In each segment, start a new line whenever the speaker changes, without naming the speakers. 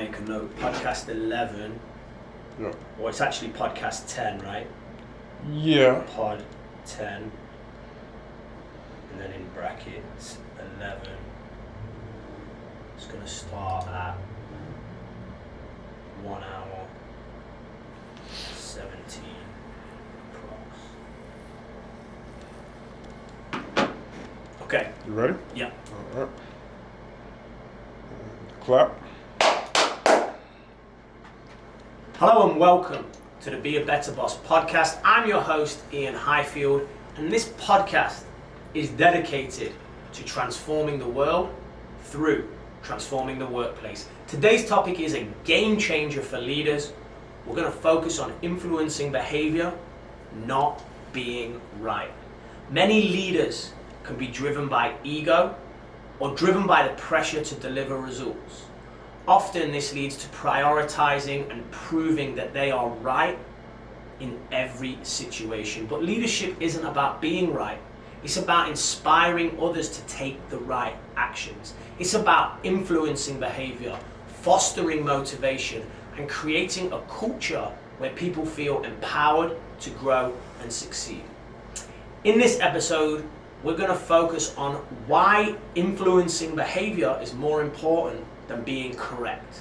make a note. Podcast 11.
Yeah.
Or it's actually podcast 10, right?
Yeah.
Pod 10. And then in brackets 11. It's going to start at 1 hour 17 approx. Okay.
You ready?
Yeah.
All right. Clap.
Hello and welcome to the Be a Better Boss podcast. I'm your host, Iain Highfield, and this podcast is dedicated to transforming the world through transforming the workplace. Today's topic is a game changer for leaders. We're going to focus on influencing behavior, not being right. Many leaders can be driven by ego or driven by the pressure to deliver results. Often this leads to prioritizing and proving that they are right in every situation. But leadership isn't about being right. It's about inspiring others to take the right actions. It's about influencing behavior, fostering motivation, and creating a culture where people feel empowered to grow and succeed. In this episode, we're going to focus on why influencing behavior is more important than being correct.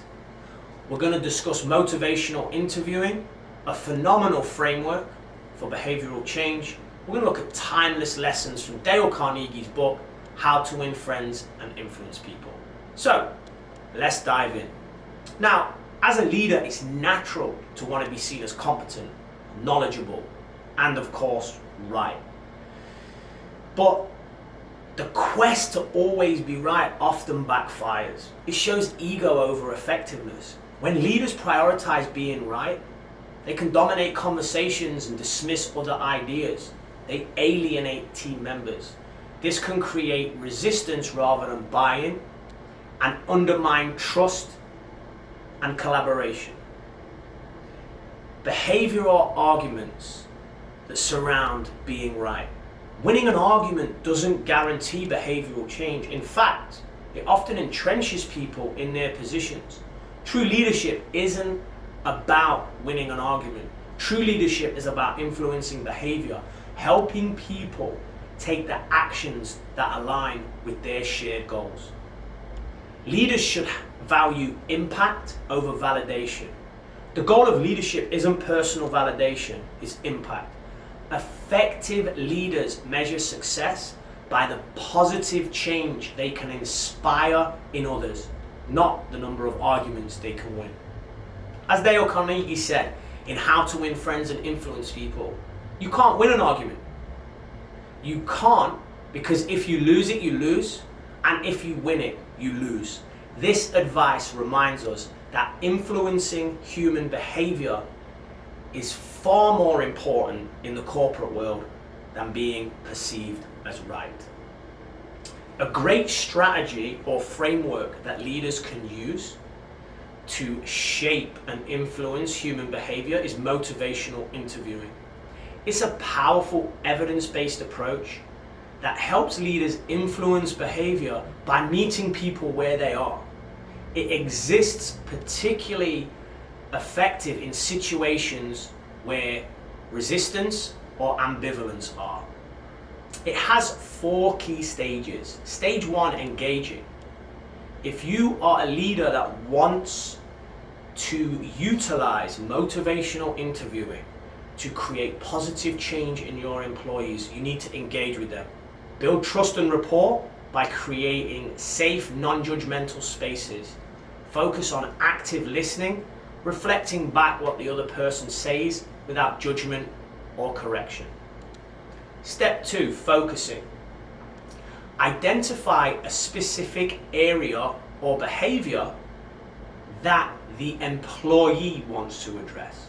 We're going to discuss motivational interviewing, a phenomenal framework for behavioral change. We're going to look at timeless lessons from Dale Carnegie's book, How to Win Friends and Influence People. So, let's dive in. Now, as a leader, it's natural to want to be seen as competent, knowledgeable, and of course, right. But the quest to always be right often backfires. It shows ego over effectiveness. When leaders prioritize being right, they can dominate conversations and dismiss other ideas. They alienate team members. This can create resistance rather than buy-in and undermine trust and collaboration. Behavioral arguments that surround being right. Winning an argument doesn't guarantee behavioral change. In fact, it often entrenches people in their positions. True leadership isn't about winning an argument. True leadership is about influencing behavior, helping people take the actions that align with their shared goals. Leaders should value impact over validation. The goal of leadership isn't personal validation, it's impact. Effective leaders measure success by the positive change they can inspire in others, not the number of arguments they can win. As Dale Carnegie said in How to Win Friends and Influence People, you can't win an argument. You can't, because if you lose it, you lose, and if you win it, you lose. This advice reminds us that influencing human behavior is far more important in the corporate world than being perceived as right. A great strategy or framework that leaders can use to shape and influence human behavior is motivational interviewing. It's a powerful evidence-based approach that helps leaders influence behavior by meeting people where they are. It exists particularly effective in situations where resistance or ambivalence are. It has 4 key stages. Stage 1, engaging. If you are a leader that wants to utilize motivational interviewing to create positive change in your employees, you need to engage with them. Build trust and rapport by creating safe, non-judgmental spaces. Focus on active listening, reflecting back what the other person says without judgment or correction. Step 2, focusing. Identify a specific area or behavior that the employee wants to address,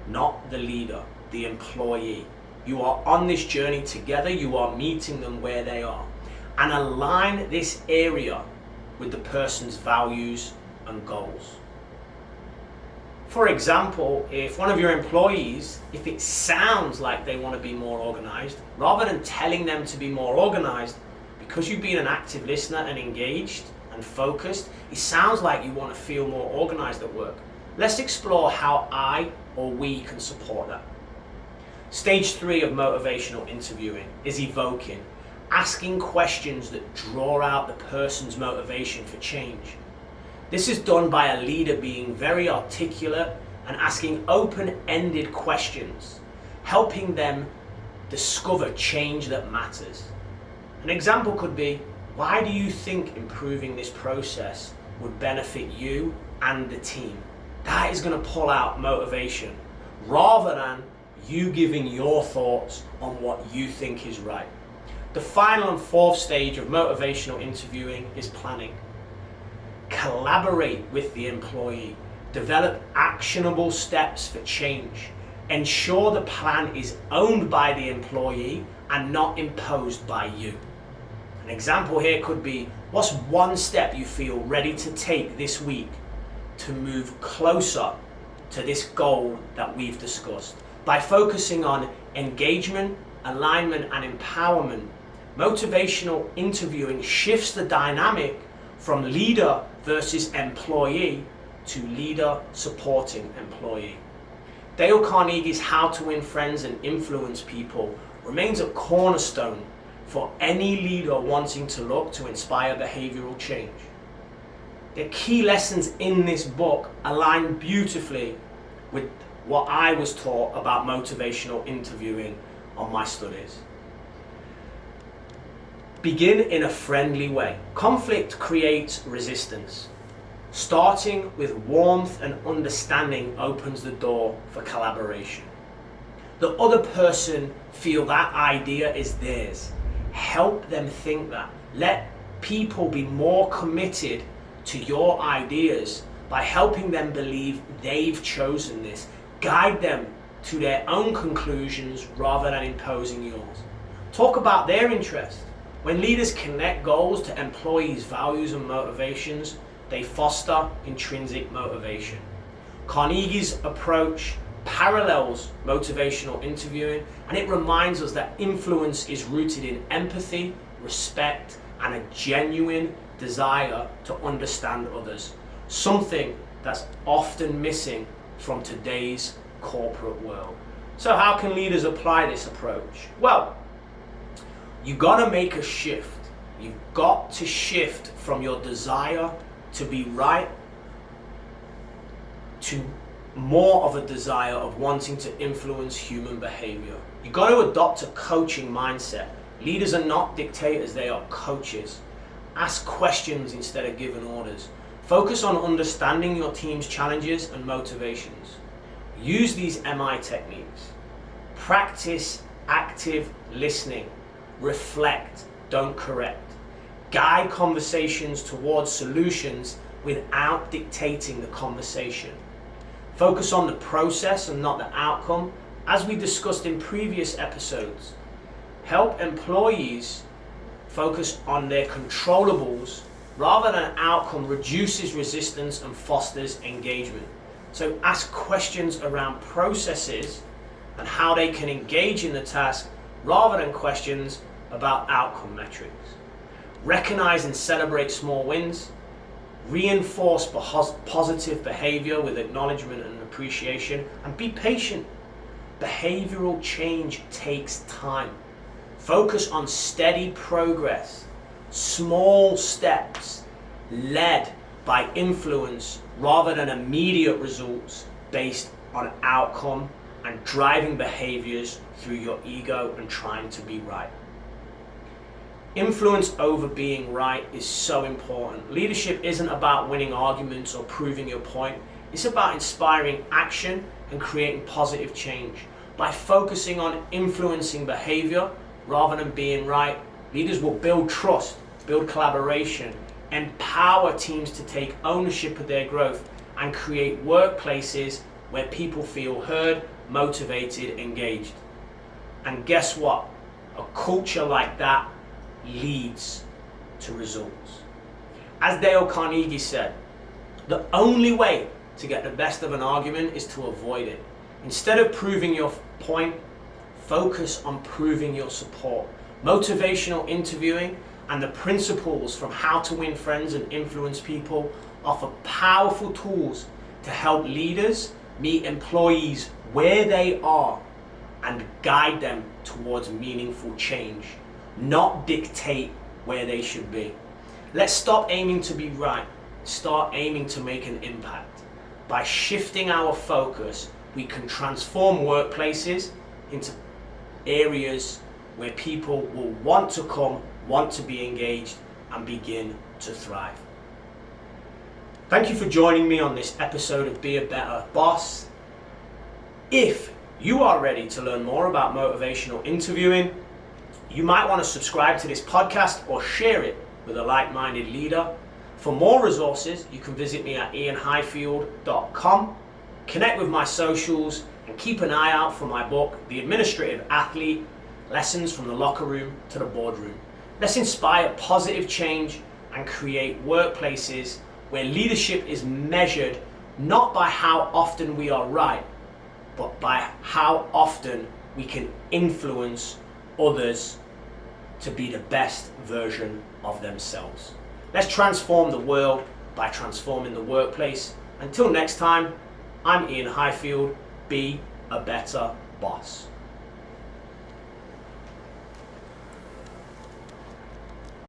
not the leader, the employee. You are on this journey together, you are meeting them where they are, and align this area with the person's values and goals. For example, if one of your employees, if it sounds like they want to be more organized, rather than telling them to be more organized, because you've been an active listener and engaged and and focused, it sounds like you want to feel more organized at work. Let's explore how I or we can support that. Stage 3 of motivational interviewing is evoking, asking questions that draw out the person's motivation for change. This is done by a leader being very articulate and asking open-ended questions, helping them discover change that matters. An example could be, why do you think improving this process would benefit you and the team? That is going to pull out motivation, rather than you giving your thoughts on what you think is right. The final and 4th stage of motivational interviewing is planning. Collaborate with the employee. Develop actionable steps for change. Ensure the plan is owned by the employee and not imposed by you. An example here could be, what's one step you feel ready to take this week to move closer to this goal that we've discussed? By focusing on engagement, alignment, and empowerment, motivational interviewing shifts the dynamic from leader versus employee to leader supporting employee. Dale Carnegie's How to Win Friends and Influence People remains a cornerstone for any leader wanting to look to inspire behavioral change. The key lessons in this book align beautifully with what I was taught about motivational interviewing on my studies. Begin in a friendly way. Conflict creates resistance. Starting with warmth and understanding opens the door for collaboration. The other person feel that idea is theirs. Help them think that. Let people be more committed to your ideas by helping them believe they've chosen this. Guide them to their own conclusions rather than imposing yours. Talk about their interests. When leaders connect goals to employees' values and motivations, they foster intrinsic motivation. Carnegie's approach parallels motivational interviewing, and it reminds us that influence is rooted in empathy, respect, and a genuine desire to understand others, something that's often missing from today's corporate world. So how can leaders apply this approach? Well, you gotta make a shift. You've got to shift from your desire to be right to more of a desire of wanting to influence human behavior. You've got to adopt a coaching mindset. Leaders are not dictators, they are coaches. Ask questions instead of giving orders. Focus on understanding your team's challenges and motivations. Use these MI techniques. Practice active listening. Reflect, don't correct. Guide conversations towards solutions without dictating the conversation. Focus on the process and not the outcome, as we discussed in previous episodes. Help employees focus on their controllables rather than outcome reduces resistance and fosters engagement. So ask questions around processes and how they can engage in the task rather than questions about outcome metrics. Recognize and celebrate small wins. Reinforce positive behavior with acknowledgement and appreciation, and be patient. Behavioral change takes time. Focus on steady progress, small steps led by influence rather than immediate results based on outcome and driving behaviors through your ego and trying to be right. Influence over being right is so important. Leadership isn't about winning arguments or proving your point. It's about inspiring action and creating positive change. By focusing on influencing behavior rather than being right, leaders will build trust, build collaboration, empower teams to take ownership of their growth, and create workplaces where people feel heard, motivated, engaged. And guess what? A culture like that leads to results. As Dale Carnegie said, the only way to get the best of an argument is to avoid it. Instead of proving your point, focus on proving your support. Motivational interviewing and the principles from How to Win Friends and Influence People offer powerful tools to help leaders meet employees where they are and guide them towards meaningful change, not dictate where they should be. Let's stop aiming to be right, start aiming to make an impact. By shifting our focus, we can transform workplaces into areas where people will want to come, want to be engaged, and begin to thrive. Thank you for joining me on this episode of Be a Better Boss. If you are ready to learn more about motivational interviewing, you might want to subscribe to this podcast or share it with a like-minded leader. For more resources, you can visit me at iainhighfield.com, connect with my socials, and keep an eye out for my book, The Administrative Athlete, Lessons from the Locker Room to the Boardroom. Let's inspire positive change and create workplaces where leadership is measured not by how often we are right, but by how often we can influence others to be the best version of themselves. Let's transform the world by transforming the workplace. Until next time, I'm Iain Highfield. Be a better boss.